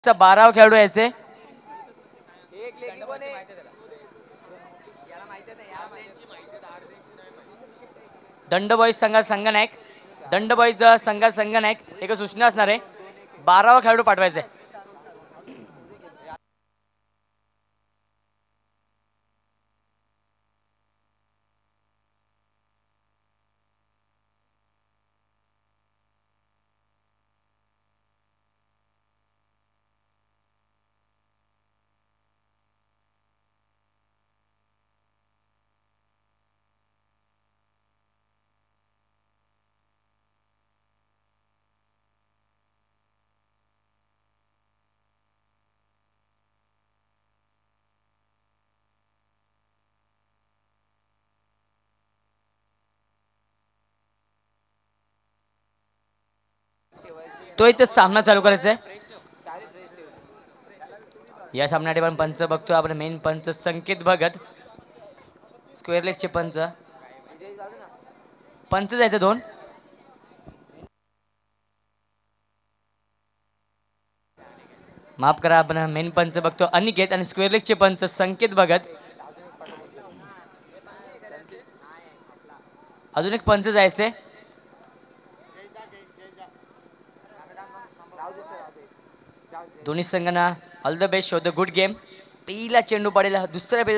12 खेळाडू यायचे. दंड बॉईज संघात संघनायक, दंड बॉईज संघात संघनायक एक सूचना असणार आहे. 12वा खेळाडू पाठवायचा आहे. तो इथं सामना चालू करायचा आहे. या सामन्यासाठी पण पंच बघतो आपण. मेन पंच संकेत भगत, स्क्वेअर लेगचे पंच. पंच जायचं 2. माफ करा, आपण मेन पंच बघतो अनिकेत आणि स्क्वेअर लेगचे पंच संकेत भगत. अजून एक पंच जायचे. दोन्ही संघांना all the best, show the good game. पहिला चेंडू पडेल.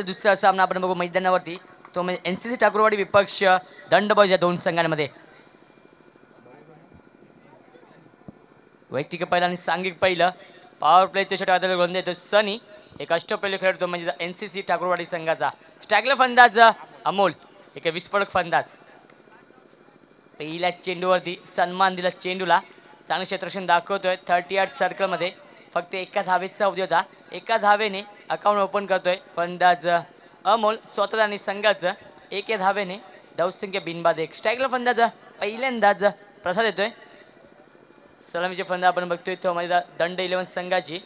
दुसरा सामना आपण बघू मैदानावरती, तो म्हणजे एनसीसी ठाकूरवाडी विपक्ष दंड बॉईज या दोन संघांमध्ये. वैयक्तिक पहिला आणि सांघिक पहिलं. पॉवर प्लेच्या षटकात गोलंदाज येतो सनी. एक अष्टपैलू खेळतो म्हणजे एनसीसी ठाकूरवाडी संघाचा. स्ट्रायकला फलंदाज अमोल, एक विस्फोटक फलंदाज. पहिल्या चेंडूवरती सन्मान दिला चेंडूला. चांगलं क्षेत्ररक्षण दाखवतोय 30 यार्ड सर्कलमध्ये. फक्त एका धावेचा अवधी होता. एका धावेने अकाउंट ओपन करतोय फलंदाज अमोल स्वतः आणि संघाचं. एका धावेने धावसंख्या बिनबाद 1. स्ट्रायकला फलंदाज पहिल्यांदाज प्रसाद येतोय. सलामीचे फलंदाज आपण बघतोय तो म्हणजे दंड 11 संघाची.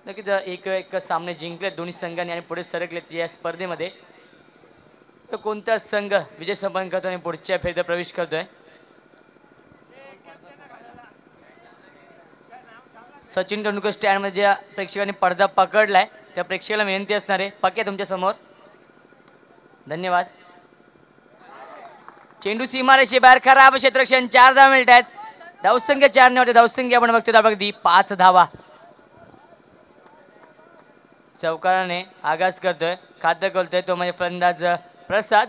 नक्कीच एक सामने जिंकले दोन्ही संघांनी आणि पुढे सरकलेत या स्पर्धेमध्ये. तर कोणता संघ विजय संपादन करतो आणि पुढच्या फेरीत प्रवेश करतोय. सचिन तेंडुलकर स्टँडमध्ये ज्या प्रेक्षकांनी पडदा पकडलाय त्या प्रेक्षकाला विनंती असणार आहे, पक्के तुमच्या समोर. धन्यवाद. चेंडू सीमारेषे बाहेर, खराब क्षेत्ररक्षण. 4 धावा मिळत आहेत. धावसंख्या 4 ने होते. धावसंख्या आपण बघतोय अगदी 5 धावा. चौकाराने आगास करतोय, खाद्य करतोय तो म्हणजे फलंदाज प्रसाद.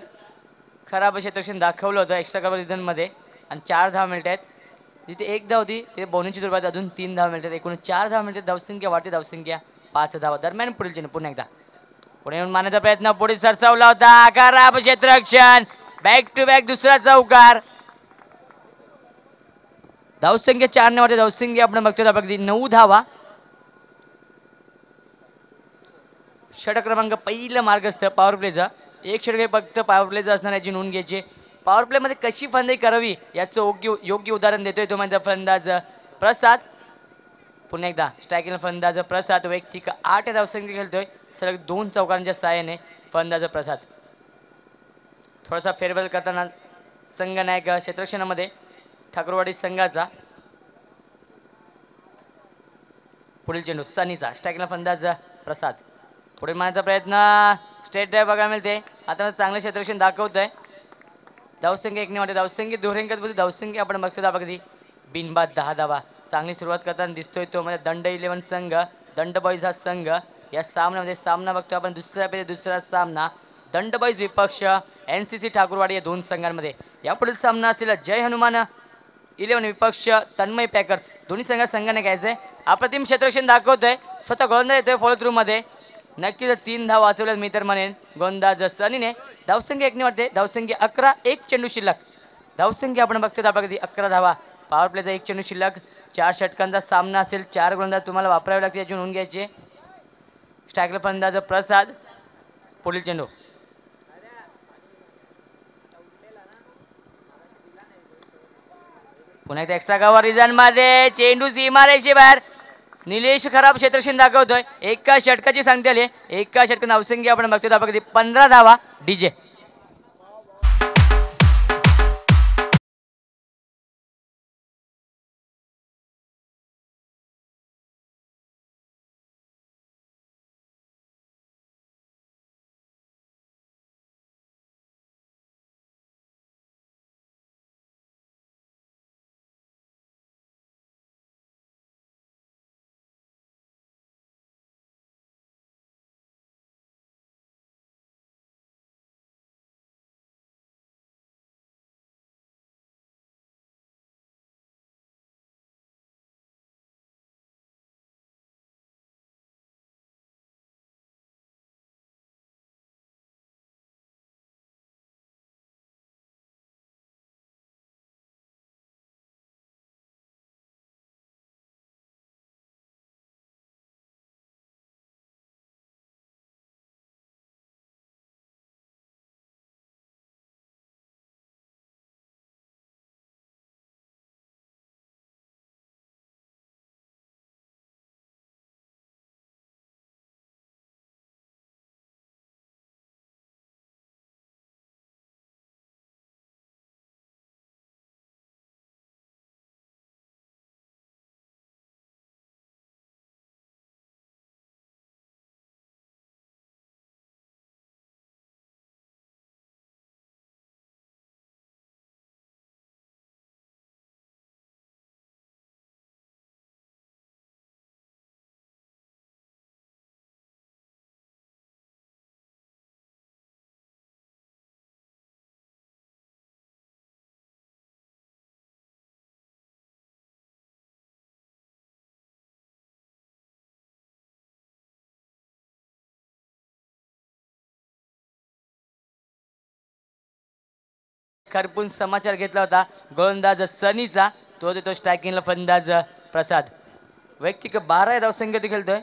खराब क्षेत्ररक्षण दाखवलं होतं एक्स्ट्रा कव्हर रिझन मध्ये आणि 4 धावा मिळत आहेत. जिथे 1 धाव होती तिथे बोनसची सुरुवात अजून 3 धावा मिळतात. एकूण 4 धावा मिळतात. धावसंख्या वाढते. धावसंख्या 5 धावा. दरम्यान पुढील चेंडू पुन्हा एकदा पुढे येऊन मारण्याचा प्रयत्न. पुढे सरसावला होता. खराब क्षेत्ररक्षण. बॅक टू बॅक दुसरा चौकार. धावसंख्या 4 ने वाढते. धावसंख्या आपण बघतोय अगदी 9 धावा. षटक क्रमांक पहिलं मार्गस्थ पॉवर प्लेचा. एक षटक फक्त पॉवर प्लेचा असणार याची नोंद घ्यायची. पॉवर प्ले मध्ये कशी फलंदाजी करावी याचं योग्य उदाहरण देतोय तो म्हणजे फलंदाज प्रसाद. पुन्हा एकदा स्ट्रायकिंग फलंदाज प्रसाद. वैयक्तिक 8 धावसंख्या खेळतोय सलग 2 चौकारांच्या सहाय्याने फलंदाज प्रसाद. थोडासा फेरबदल करताना संघनायक क्षेत्ररक्षणामध्ये ठाकूरवाडी संघाचा. पुढील चेंडू सनीचा. स्ट्रायकिंग फलंदाज प्रसाद. पुढे मारण्याचा प्रयत्न. स्ट्रेट ड्राइव्ह बघायला मिळते. आता चांगलं क्षेत्ररक्षण दाखवतोय. धावसंख्या 1 ने वाढते. धावसंख्या दुहेरी बोलतो. धावसंख्या आपण बघतोय अगदी बिनबाद 10 धावा. चांगली सुरुवात करताना दिसतोय तो म्हणजे दंड 11 संघ, दंड बॉईज हा संघ. या सामन्यामध्ये सामना बघतोय आपण दुसरा सामना दंड बॉईज विपक्ष एनसीसी ठाकूरवाडी या दोन संघांमध्ये. यापुढील सामना असेल जय हनुमान 11 विपक्ष तन्मय पॅकर्स. दोन्ही संघाने घ्यायचंय. अप्रतिम क्षेत्ररक्षण दाखवतोय. स्वतः गोलंदाज येतोय फॉलो थ्रू मध्ये. नक्कीच 3 धावा वाचवल्यात मी तर म्हणेन गोलंदाज सनीने. धावसंख्या 1 ने वाढते. धावसंख्या 11. 1 चेंडू शिल्लक. धावसंख्या आपण बघतोय अगदी 11 धावा. पॉवर प्लेचा 1 चेंडू शिल्लक. 4 षटकांचा सामना असेल. 4 गोलंदाज तुम्हाला वापरावे लागतील याची नोंद घ्यायची. स्ट्रायकला फलंदाज प्रसाद. पुढील चेंडू पुन्हा एकदा एक्स्ट्रा कव्हर रिझन मध्ये. चेंडू सीमारेषे बाहेर. निलेश खराब क्षेत्ररक्षण दाखवतोय. एका षटकाची सांगते आली. एका षटक धावसंख्या आपण बघतोय अगदी 15 धावा. डीजे खरपून समाचार घेतला होता गोलंदाज सनीचा. तो देतो स्ट्रायकिंगला फलंदाज प्रसाद. वैयक्तिक 12 धावसंख्येत खेळतोय,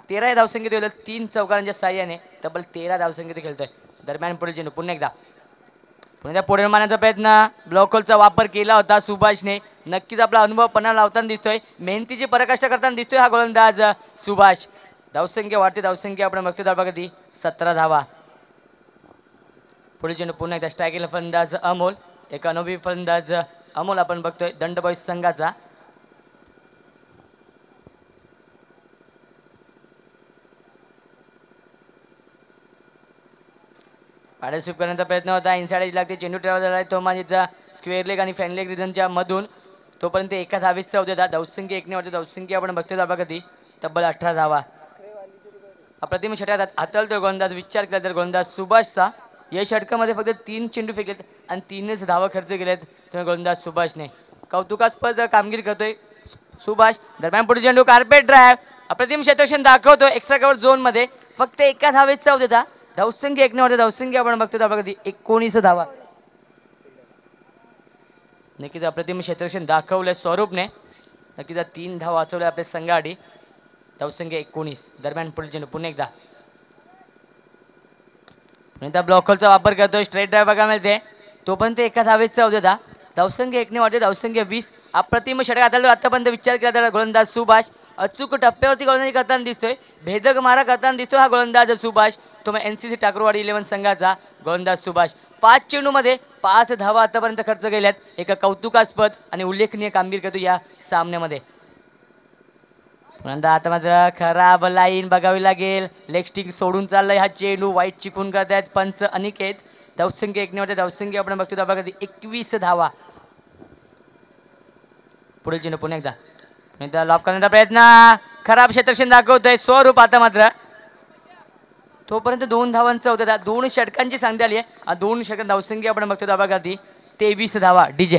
13 धावसंख्येत खेळतोय, 3 चौकारांच्या साह्याने तब्बल 13 धावसंख्येत खेळतोय. दरम्यान पुढील चेंडू पुन्हा एकदा पुढे मारण्याचा प्रयत्न, ब्लॉक होलचा वापर केला होता सुभाषने. नक्कीच आपला अनुभव पणा लावताना दिसतोय, मेहनतीची पराकाष्ठा करताना दिसतोय हा गोलंदाज सुभाष. धावसंख्या वाढते, धावसंख्या आपण बघतोय बघा ती 17 धावा. पुढील चेंडू पुन्हा एकदा स्ट्रायकिंगला फलंदाज अमोल. एक अनुभवी फलंदाज अमोल आपण बघतोय दंड बॉईज संघाचा. पाड्या स्वीप करण्याचा प्रयत्न होता, इनसाइड एज लागते, चेंडू ट्रॅव्हल झाला तो माझीचा स्क्वेअर लेग आणि फॅन लेग रिझनच्या मधून. तोपर्यंत एका धावेत चौदा होता. धावसंख्या एकने वाटते, धावसंख्या आपण बघतोय बघा ती तब्बल 18 धावा. अप्रतिम षटकात हाताळतोय गोलंदाज. विचार केला तर गोलंदाज सुभाषचा या षटकामध्ये फक्त 3 चेंडू फेकलेत आणि 3च धावा खर्च केलेत तुम्ही गोलंदाज सुभाषने. कौतुकास्पद कामगिरी करतोय सुभाष. दरम्यान पुढे चेंडू कार्पेट ड्राईव्ह, अप्रतिम क्षेत्ररक्षण दाखवतो एक्स्ट्रा कव्हर झोन मध्ये. फक्त एका धावेत चौदा होता. धावसंख्या एकने वाटते, धावसंख्या आपण बघतोय बघा ती 19 धावा. नक्कीच अप्रतिम क्षेत्ररक्षण दाखवलंय स्वरूपने. नक्कीच 3 धावा वाचवल्या आपल्या संघासाठी. धावसंख्या 19. दरम्यान पुढील चेंडू पुन्हा एकदा ब्लॉक होलचा वापर करतोय, स्ट्रेट ड्राईव्ह बघा मिळते. तोपर्यंत एका धावेत चौदा. धावसंख्या एकने वाटते, धावसंख्या 20. अप्रतिम षटक हाताळतो आतापर्यंत. विचार केला तर गोलंदाज सुभाष अचूक टप्प्यावरती गोलंदाजी करताना दिसतोय, भेदक मारा करताना दिसतोय हा गोलंदाज सुभाष. तो मग NCC टाकरवाडी 11 संघाचा गोलंदाज सुभाष. 5 चेंडूमध्ये 5 धावा आतापर्यंत खर्च केल्यात. एक कौतुकास्पद आणि उल्लेखनीय कामगिरी करतो या सामन्यामध्ये. पुन्हा आता मात्र खराब लाईन बघावी लागेल. लेग स्टिक सोडून चाललाय हा चेंडू, वाईट चिकून करतायत पंच अनिकेत. धावसंख्या एकने वाटते, धावसंख्या आपण बघतो बघा 21 धावा. पुढील चेंडू पुन्हा एकदा लॉक करण्याचा प्रयत्न, खराब क्षेत्ररक्षण दाखवतोय स्वरूप. आता मात्र तोपर्यंत 2 धावांचा होता, 2 षटकांची सांगता आली आहे. 2 षटक धावसंख्या आपण बघतो बघा ती 23 धावा. DJ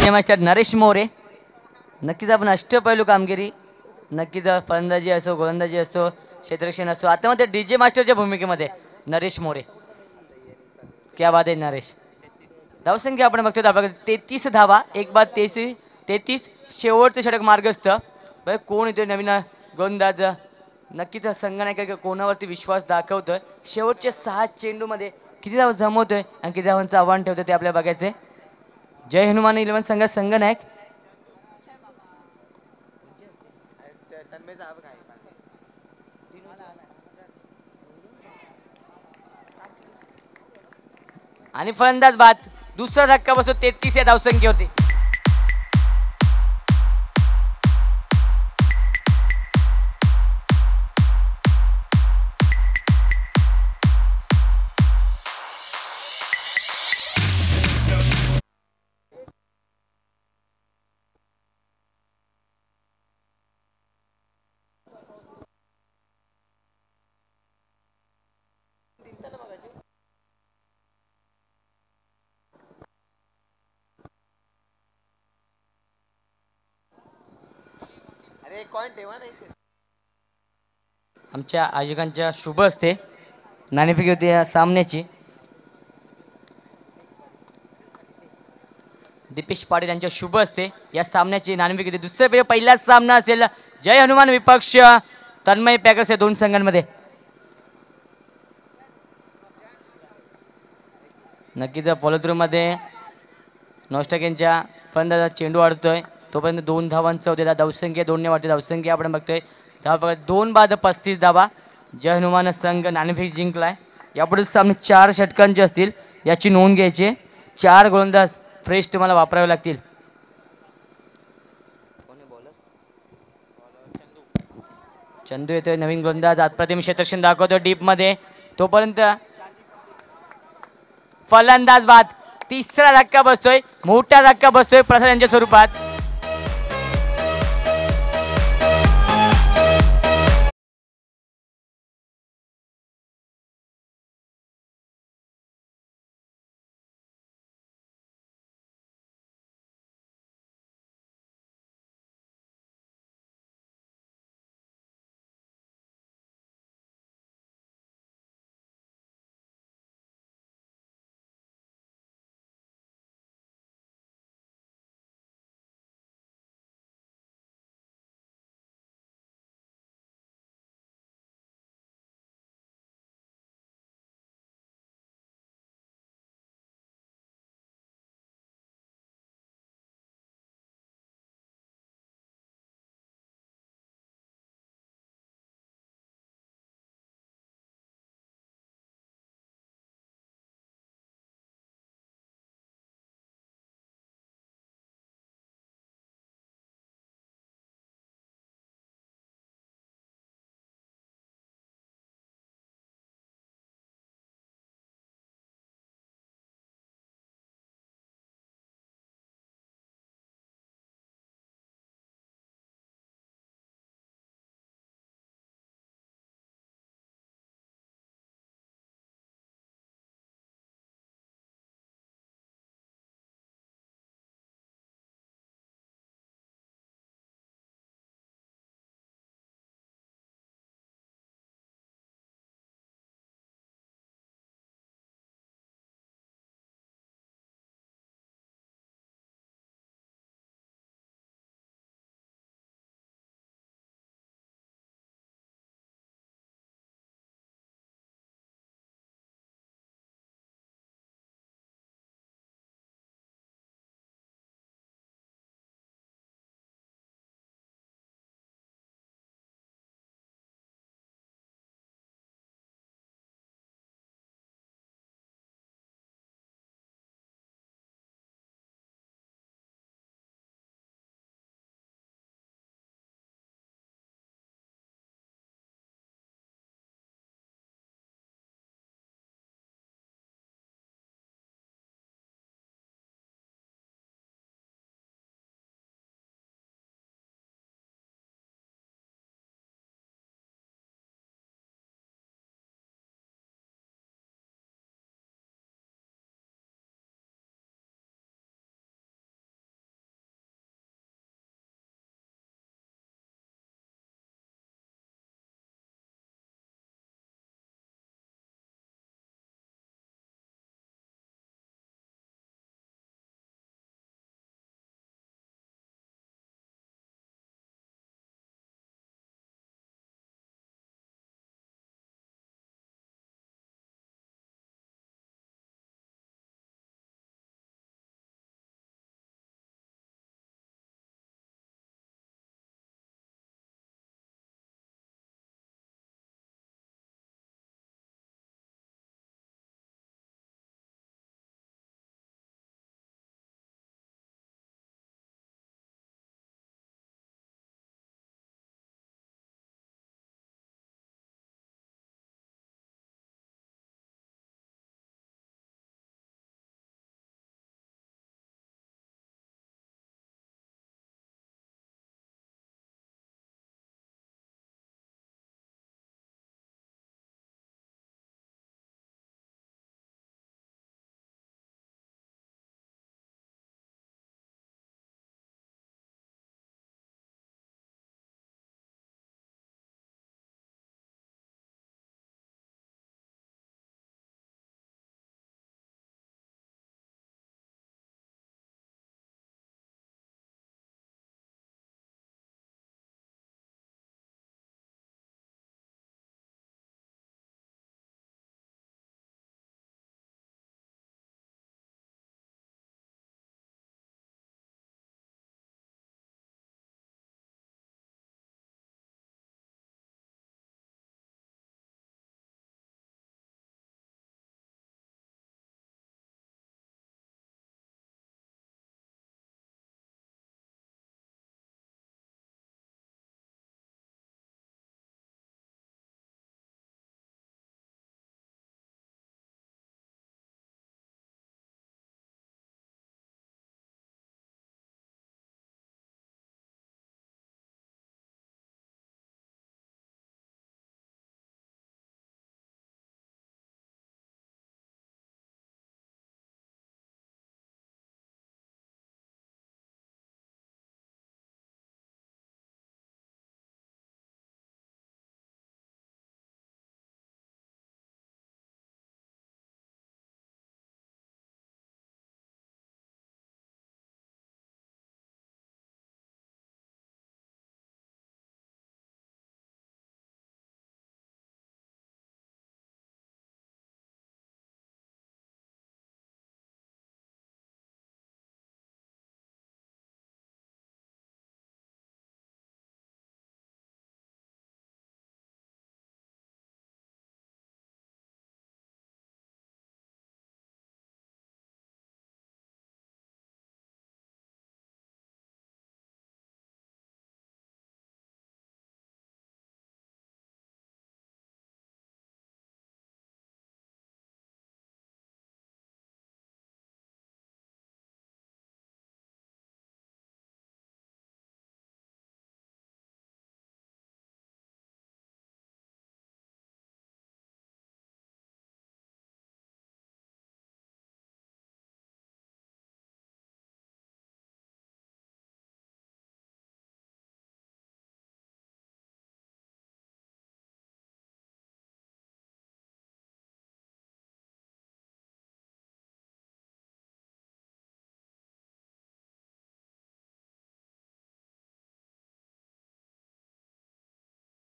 DJ master Naresh More. नक्कीच आपण अष्टपैलू कामगिरी, नक्कीच फलंदाजी असो गोलंदाजी असो क्षेत्ररक्षण असो, आता मध्ये डीजे मास्टरच्या भूमिकेमध्ये नरेश मोरे. क्या बात आहे नरेश. धावसंख्या आपण बघतो धावा 33 धावा, एक बाद 33. शेवटचं षटक मार्गस्थ. बघ कोण येतोय नवीन गोलंदाज. नक्कीच संघनायक कोणावरती विश्वास दाखवतोय. शेवटच्या 6 चेंडूमध्ये किती धावा जमवतोय आणि किती धावांचं आव्हान ठेवतोय ते आपल्याला बघायचंय. जय हनुमान 11 संघात संघनायक. आणि फलंदाज बाद. दुसरा धक्का बसतो 33 या धावसंख्येवरती. आमच्या आयोजकांच्या शुभ असते नाणेफेक होती या सामन्याची. दीपेश पाटील यांच्या शुभ असते या सामन्याची नाणेफेक होती. दुसऱ्या पहिलाच सामना असेल जय हनुमान विपक्ष तन्मय पॅकर्स या दोन संघांमध्ये. नक्कीच फॉलोथ्रू मध्ये नॉस्टक यांच्या फलंदाजा चेंडू अडतोय तोपर्यंत 2 धावांचा होते. धावसंख्या 2 ने वाढते. धावसंख्या आपण बघतोय धावा 2 बाद 35 धावा. जय हनुमान संघ नाणेफेक जिंकलाय. यापुढे सामने 4 षटकांचे असतील याची नोंद घ्यायची. 4 गोलंदाज फ्रेश तुम्हाला वापरावे लागतील. चंदू येतोय नवीन गोलंदाज. अप्रतिम क्षेत्ररक्षण दाखवतो डीप मध्ये. तोपर्यंत फलंदाज बाद. तिसरा धक्का बसतोय. मोठा धक्का बसतोय प्रसाद यांच्या स्वरूपात.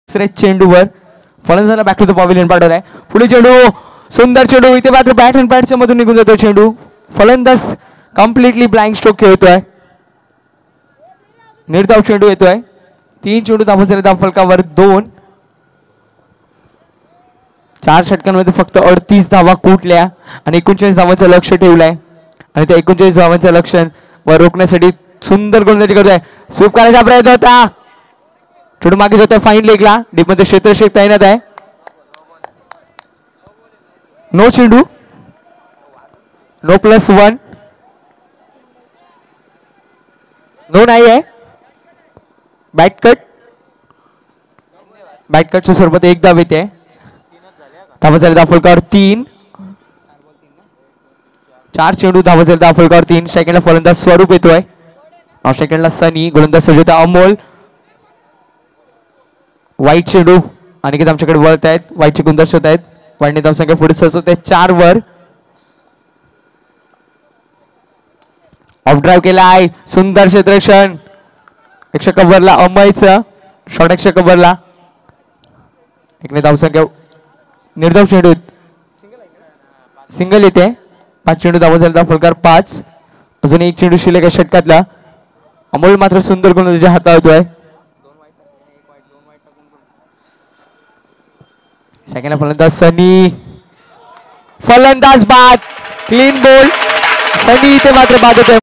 दुसऱ्या चेंडूवर फलंदाजाला बॅक टू द पॅव्हिलियन पाठवला आहे. पुढे चेंडू, सुंदर चेंडू, इथे मात्र बॅट अँड पॅडच्या मधून निघून जातो चेंडू. फलंदाज कम्प्लिटली ब्लँक स्ट्रोक खेळतोय. निर्धाव चेंडू येतोय. 3 चेंडू धावत धाव फलकावर 2. 4 षटकांमध्ये फक्त 38 धावा कुठल्या आणि 39 धावांचं लक्ष ठेवलंय आणि त्या 39 धावांचं लक्ष वर रोखण्यासाठी सुंदर गोलंदाजी करतोय. स्वीप करायचा प्रयत्न होता. चेंडू मागे जातोय फाईन लेगला. डीप मध्ये क्षेत्ररक्षक तैनात आहे. नो चेंडू, नो +1, नो नाही आहे. बॅट कटच्या स्वरूपात एक धाव येते. धावत झाले फलकावर 3. 4 चेंडू धावत झाले फलकावर 3. सेकंडला फलंदाज स्वरूप येतोय. सेकंडला सनी, गोलंदाज सजवता अमोल. वाईट चेंडू अनिकेत आमच्याकडे वळत आहेत. वाईटचे गुण दर्शवत आहेत. वाईटने धावसंख्या पुढे सरसवत आहेत 4 वर. ऑफ ड्राईव्ह केला आहे. सुंदर क्षेत्ररक्षण. एकशे कव्हरला अमयचं शॉर्ट, एकशे कव्हरला एकने धावसंख्या. निर्धाव चेंडू सिंगल येते. 5 चेंडू धावत झाले फलकार 5. अजून एक चेंडू शिल्लक आहे षटकातला. अमोल मात्र सुंदर गोलंदाजी हाताळतोय. सेकंडला फलंदाज सनी. फलंदाज बाद. Clean ball. सनी इथे मात्र बाद होतोय.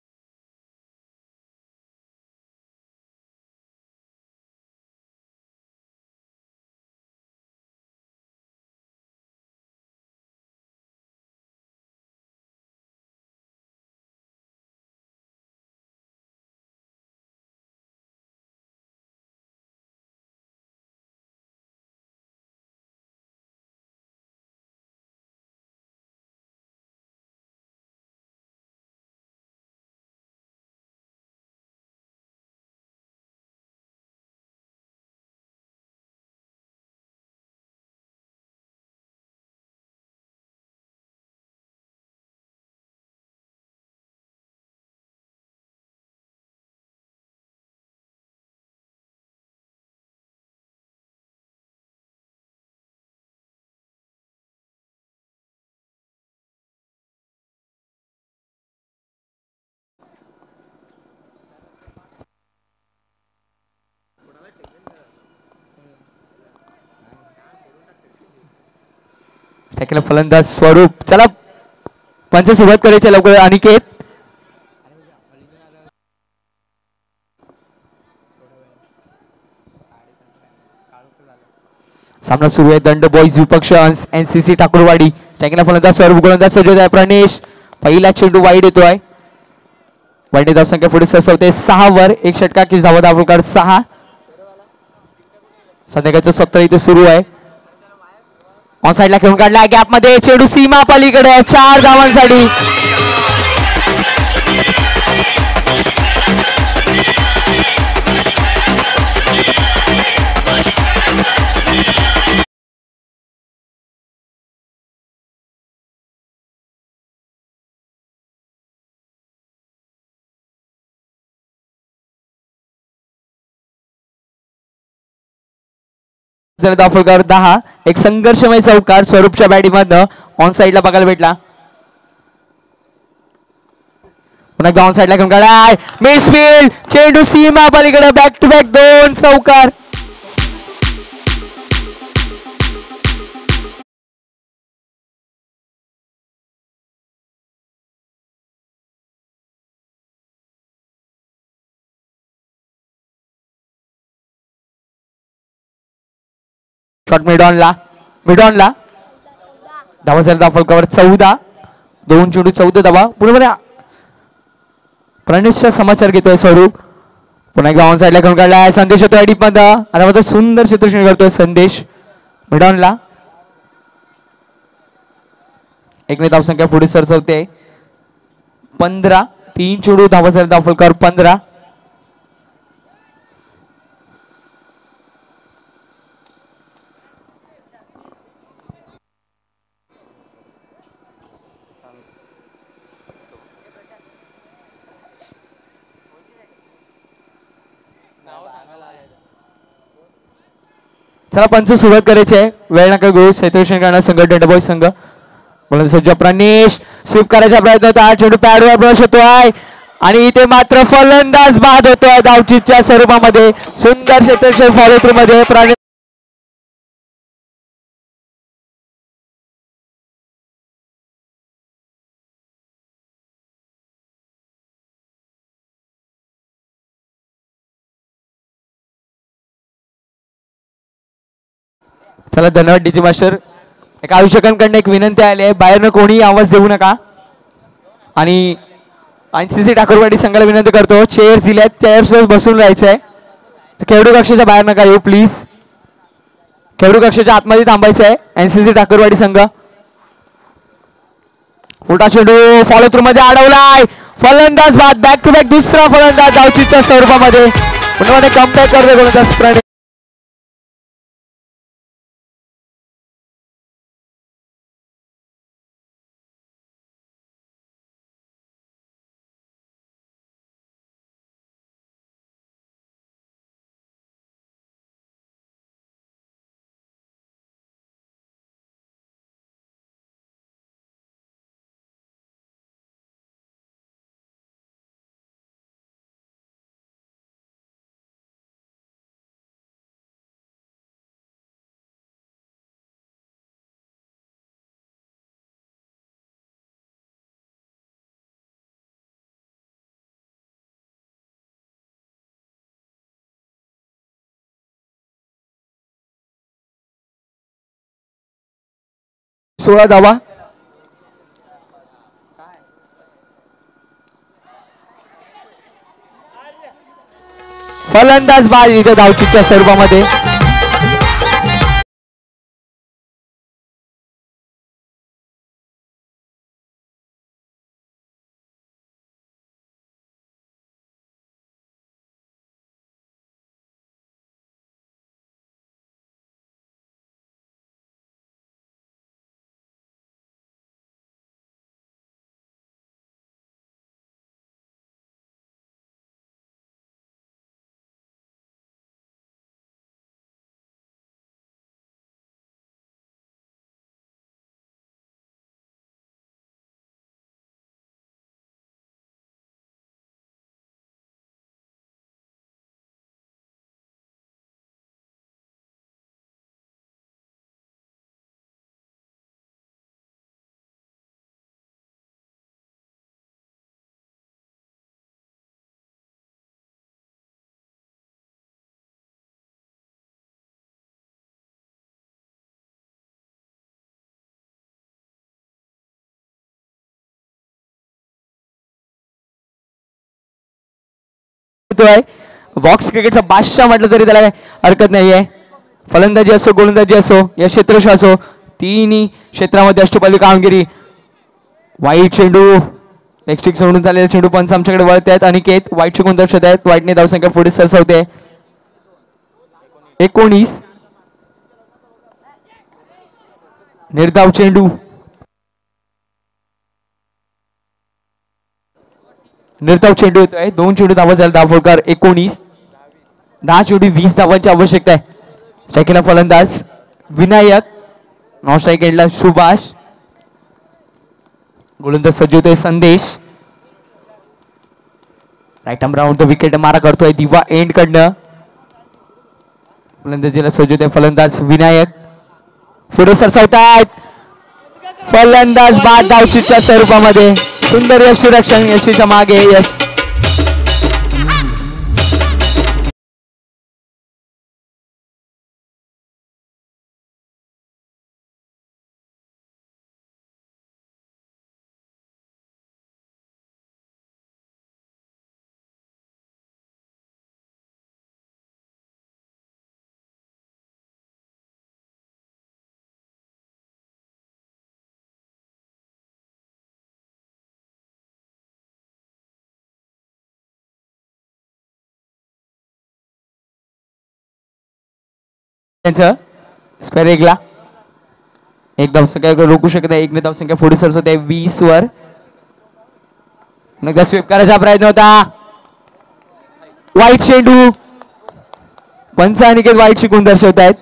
सेकंड फलंदाज स्वरूप. चला पंच सुरुवात करायची लवकर. अनिकेत सामना सुरू आहे. दंड बॉईज विपक्ष एनसीसी ठाकूरवाडी. सेकंड फलंदाज स्वरूप, गोलंदाज सजवत आहे प्रणेश. पहिला चेंडू वाईड येतोय. वाईड धावसंख्या पुढे सरसवते 6 वर. एक षटका की धावा धावकार 6. संध्याकाळचं सत्र इथे सुरू आहे. ऑन साइडला खेळून काढला गॅप मध्ये. चेंडू सीमा पलीकडे 4 धावांसाठी. दाफलकर 10. एक संघर्षमय चौकार स्वरूपच्या बॅटिंगमधनं ऑन साइडला बघायला भेटला. पुन्हा एकदा ऑन साइडला घेऊन काढाय. मिसफील्ड. चेंडू सीमा पलीकडे. बॅक टू बॅक 2 चौकार. शॉट मिडॉनला. धावा झाला दाफलकावर 14. 2 चेंडू 14 धावा. पुढे प्रणेशचा समाचार घेतोय स्वरूप. पुन्हा एकदा ऑन साइडला घेऊन काढलाय. संदेश होतोय डीप मध्ये आणि मात्र सुंदर क्षेत्ररक्षण करतोय संदेश. मिडॉनला एकने धावसंख्या पुढे सरसवते 15. 3 चेंडू धावा झाला दाफलकावर 15. चला पंच सुरुवात करायची आहे. वेळ नका घेऊ. क्षेत्ररक्षण करणार संघ डेंडबॉय संघ. बोलत सज्ज प्राणेश स्वीप करायचा प्रयत्न होता. चेंडू पॅडवर ब्रश होतोय आणि इथे मात्र फलंदाज बाद होतोय धावचीच्या स्वरूपामध्ये. सुंदर क्षेत्ररक्षण फॉलो थ्रू मध्ये प्राणेश. चला धन्यवाद डीजे मास्टर. एक आयोजकांकडनं एक विनंती आली आहे, बाहेरनं कोणी आवाज देऊ नका. आणि NCC ठाकूरवाडी संघाला विनंती करतो, चेअर्स दिल्यात चेअर्सवर बसून राहायचंय. खेळडू कक्षाच्या बाहेर नका येऊ प्लीज. खेळडू कक्षाच्या आतमध्ये थांबायचं आहे. NCC ठाकूरवाडी संघ. उलटा चेंडू फॉलो थ्रू मध्ये अडवलाय. फलंदाज बाद. बॅक टू बॅक दुसरा फलंदाज धावचीच्या स्वरूपामध्ये पुन्हा कमबॅक करतोय गोलंदाज प्राणेश. सोळा धावा. फलंदाज बाद इथे धावचीच्या स्वरूपामध्ये. बॉक्स क्रिकेटचा बादशाह म्हटलं तरी त्याला हरकत नाहीये. फलंदाजी असो गोलंदाजी असो या क्षेत्ररक्षण असो तिन्ही क्षेत्रामध्ये अष्टपैलू कामगिरी. वाईट चेंडू नेक्स्ट सोडून झालेला चेंडू पंच आमच्याकडे वळत आहेत. अनिकेत वाईट चुकून दर्शत आहेत. वाईटने धावसंख्या पुढे सरसावते. 19 निर्धाव चेंडू. निर्धाव चेंडू येतोय. 2 चेंडू धावा झाला. धावफलकार 19. 10 चेंडू 20 धावांची आवश्यकता आहे. स्ट्राईकला फलंदाज विनायक. नॉन स्ट्राईक एंडला सुभाष. गोलंदाज सज्ज होतोय Sandesh. Right arm round the wicket मारा करतोय दिवा एंड कडनं. फलंदाजीला सज्ज होतोय फलंदाज विनायक. पुढे सरसावतायत. फलंदाज बाद धावचीच्या स्वरूपामध्ये. सुंदर यष्टीरक्षण. यशीच्या मागे यश. स्क्वेअर एकला एक धावसंख्या रोखू शकत आहे. 1 धावसंख्या पुढे सरसवत आहे 20 वर. नका स्वीप करायचा प्रयत्न होता. वाईट चेंडू. पंच अनिकेत वाईट शिकून दर्शवत आहेत.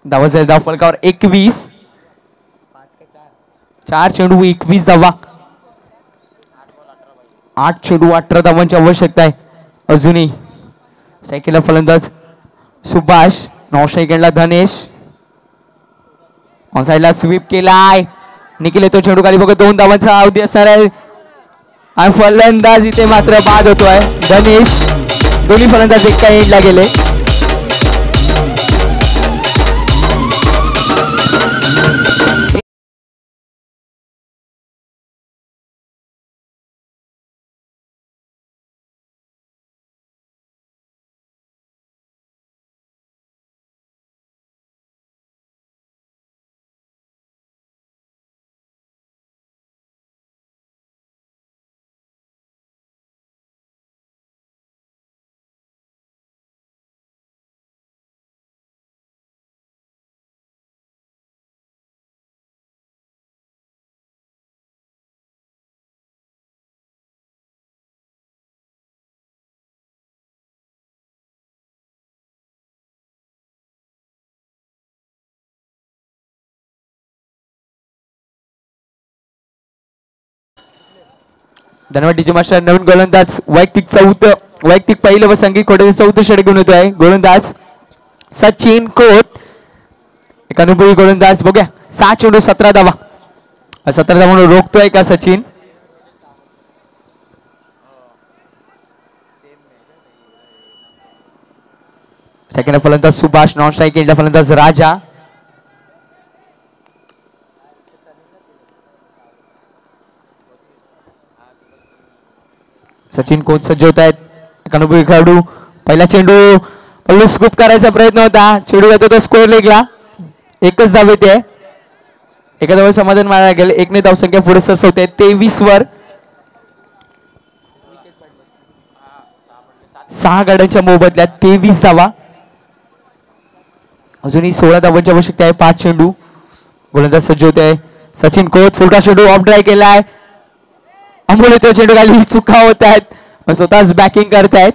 धावा झाली धाव फलकावर 21. 4 चेंडू 21 धावा. 8 चेंडू 18 धावांची आवश्यकता आहे अजूनही. सेकंडला फलंदाज सुभाष. 9 सेकंडला धनेश. ऑन साइडला स्वीप केलाय. निखिल येतो चेंडू खाली बघत 2 धावांचा अवधी असणार आहे आणि फलंदाज इथे मात्र बाद होतोय धनेश. दोन्ही फलंदाज एका एंडला गेले. धन्यवाद डीजे मास्टर. नवीन गोलंदाज वैयक्तिक पहिलं व संगीत खोटे 4थं षटक घेऊन येतोय गोलंदाज सचिन खोत. एक अनुभवी गोलंदाज. बघूया 6 चेंडू 17 धावा. 17 धावा म्हणून रोखतोय का सचिन. सेकंड फलंदाज सुभाष. नॉन स्ट्राईक एंडला फलंदाज राजा. सचिन कोच सज्ज होत आहेत. एक अनुभवी खेळाडू. पहिला चेंडू पल्लू स्कूप करायचा प्रयत्न होता. चेंडू येतो तो स्कोअर लेगला. एकच धाव येते. एका धाव समाधान मानायला गेले. 1 ने धावसंख्या पुढे सरसवते 23 वर. 6 गाड्यांच्या मोबदल्यात 23 धावा. अजूनही 16 धावांची आवश्यकता आहे. 5 चेंडू. गोलंदाज सज्ज होते सचिन कोच. फुलका चेंडू ऑफ ड्राय केलाय. अमोल येतो चेंडू खाली. चुका होत आहेत स्वतःच बॅकिंग करतायत.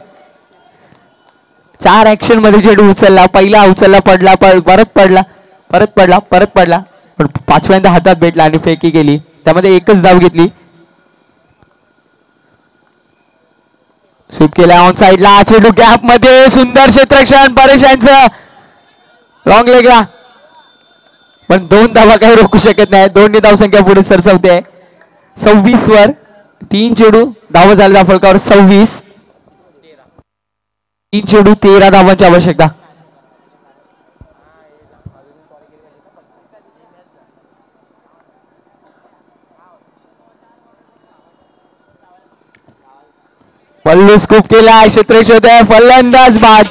4 ऍक्शन मध्ये चेंडू उचलला. पहिला उचलला पडला परत पडला पण 5व्यांदा हातात भेटला आणि फेकी केली. त्यामध्ये एकच धाव घेतली. स्वीप केला ऑन साइडला. चेंडू गॅप मध्ये. सुंदर क्षेत्ररक्षण परेशांचं लॉंग लेगला पण 2 धावा काही रोखू शकत नाही. 2 ने धावसंख्या पुढे सरसवते 26 वर. 3 चेंडू धावा झालेला फलकावर 26. 3 चेंडू 13 धावांची आवश्यकता. पल्लू स्कूप केला. क्षेत्ररक्षण होतंय. फलंदाज बाद.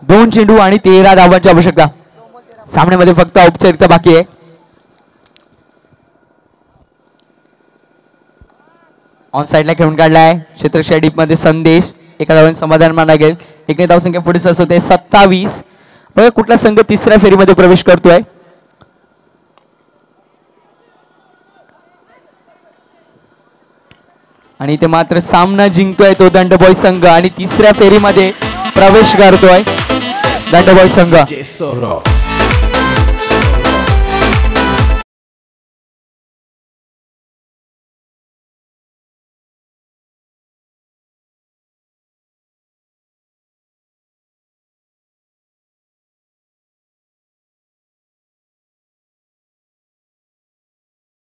दोन चेंडू आणि 13 धावांची आवश्यकता. सामन्यामध्ये फक्त औपचारिकता बाकी आहे. ऑन साइडला खेळून काढलाय. क्षेत्ररक्षण डीप मध्ये संदेश. एका धावाने समाधान मानला गेल. 1 ने धावसंख्या पुढे सरसवते 27. बघा कुठला संघ तिसऱ्या फेरीमध्ये प्रवेश करतोय. आणि इथे मात्र सामना जिंकतोय तो दंडबॉय संघ आणि तिसऱ्या फेरीमध्ये प्रवेश करतोय दंडबॉय संघ.